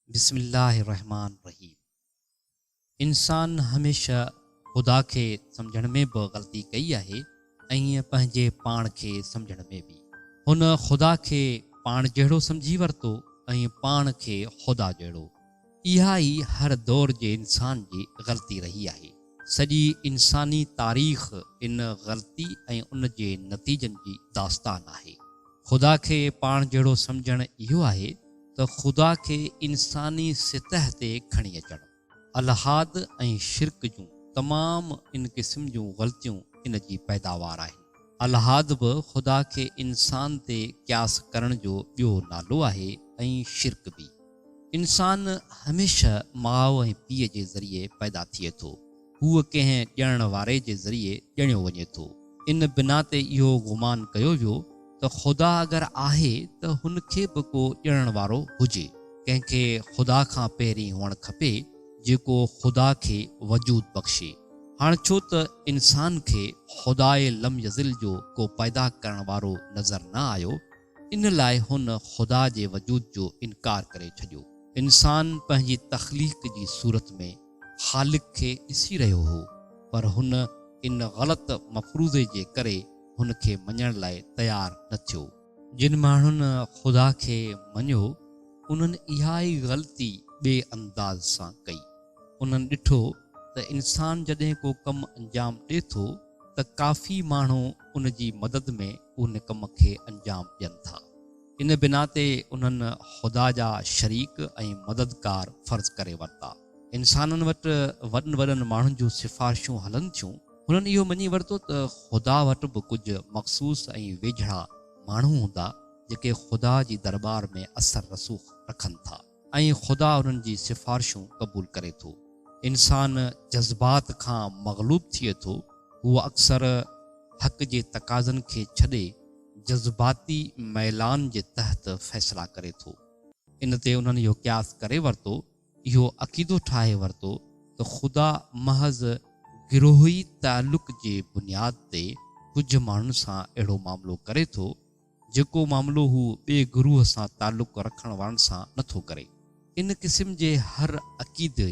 बिस्मिल्लाहिर्रहमानिर्रहीम। इंसान हमेशा खुदा के सम्झण में भी ग़लती कई है ऐं पंहिंजे पाण खे सम्झण में भी। हुन खुदा के पाण जहिड़ो सम्झी वरितो ऐं पाण खे खुदा जहिड़ो। इहा ई हर दौर जे इंसान जी ग़लती रही है। सॼी इंसानी तारीख़ इन ग़लती ऐं उन जे नतीजनि जी दास्तान आहे। खुदा के पाण जहिड़ो सम्झण इहो आहे त खुदा के इंसानी सतह ते खणी अचणु। अलहाद ऐं शिरक जूं तमाम इन क़िस्म जूं ग़लतियूं इन जी पैदावार आहिनि। अलहाद बि खुदा के इंसान ते क़यास करण जो ॿियो नालो आहे ऐं शिरक बि। इंसान हमेशा माउ ऐं पीउ जे ज़रिए पैदा थिए थो। हूअ कंहिं ॼणण वारे जे ज़रिए ॼणियो वञे थो। इन बिना ते इहो गुमान कयो वियो त खुदा अगरि आहे त हुनखे बि को ॼणण वारो हुजे। कंहिंखे खुदा खां पहिरीं हुअणु खपे जेको खुदा खे वजूद बख़्शे। हाणे छो त इंसान खे खुदाए लम यज़िल जो को पैदा करण वारो नज़र न आयो, इन लाइ हुन खुदा जे वजूद जो इनकार करे छॾियो। इंसान पंहिंजी तख़लीक़ जी सूरत में ख़ालिक खे ॾिसी रहियो हो, पर हुन इन ग़लति मफ़रूज़े जे करे हुनखे मञण लाइ तयारु न थियो। जिन माण्हुनि खुदा खे मञियो उन्हनि इहा ई ग़लती ॿिए अंदाज़ सां कई। उन्हनि ॾिठो त इंसान जॾहिं को कमु अंजाम ॾिए थो त काफ़ी माण्हू उन जी मदद में उन कम खे अंजाम ॾियनि था। इन बिना ते उन्हनि खुदा जा शरीक ऐं मददगार फ़र्ज़ करे वरिता। इंसाननि वटि वॾनि वॾनि माण्हुनि जूं सिफ़ारिशूं हलनि थियूं। हुननि इहो मञी वरितो त खुदा वटि बि कुझु मख़सूस ऐं वेझड़ा माण्हू हूंदा जेके खुदा जी दरबार में असर रसूख़ रखनि था ऐं खुदा उन्हनि जी सिफ़ारिशूं क़बूल करे थो। इंसान जज़्बात खां मग़लूब थिए थो। उहो अक्सर हक़ जे तक़ाज़नि खे छॾे जज़्बाती मैलान जे तहत फ़ैसिला करे थो। इन ते उन्हनि इहो क़यास करे वरितो, इहो अक़ीदो ठाहे वरितो त ख़ुदा महज़ गिरोही ताल्लुक़ जे बुनियाद ते कुझु माण्हुनि सां अहिड़ो मामिलो करे थो जेको मामिलो हू ॿिए गुरूह सां ताल्लुक़ रखण वारनि सां नथो करे। इन क़िस्म जे हर अक़ीदे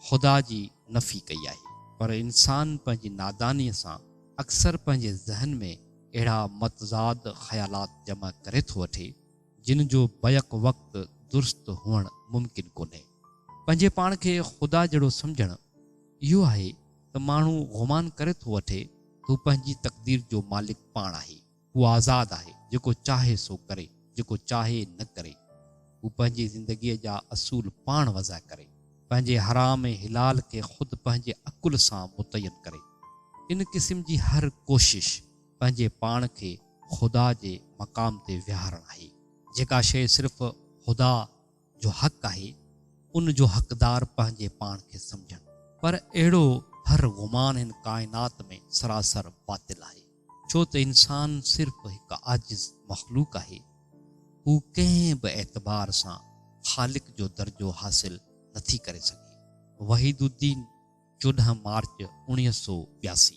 खुदा जी नफ़ी कई आहे, पर इंसान पंहिंजी नादानीअ सां अक्सर पंहिंजे ज़हन में अहिड़ा मतज़ाद ख़यालात जमा करे थो वठे जिन जो बैक वक़्तु दुरुस्त हुअणु मुमकिन कोन्हे। पंहिंजे पाण खे खुदा जहिड़ो सम्झणु इहो आहे त माण्हू गुमान करे थो वठे त हू पंहिंजी तक़दीर जो मालिक पाण आहे। हू आज़ादु आहे, जेको चाहे सो करे, जेको चाहे न करे। हू पंहिंजी ज़िंदगीअ जा असूल पाण वज़ा करे, पंहिंजे हराम ऐं हिलाल खे ख़ुदि पंहिंजे अकुल सां मुतयन करे। इन क़िस्म जी हर कोशिश पंहिंजे पाण खे खुदा जे मक़ाम ते विहारणु आहे। जेका शइ सिर्फ़ु खुदा जो हक़ आहे उन जो हक़दार पंहिंजे पाण खे सम्झणु। पर अहिड़ो हर गुमान हिन काइनात में सरासर बातिल आहे, छो त इंसान सिर्फ़ु हिकु आजिज़ मख़लूक आहे। हू कंहिं बि एतबार सां ख़ालिक जो दर्जो हासिल नथी करे सघे। वहीदुद्दीन 14 मार्च 1982।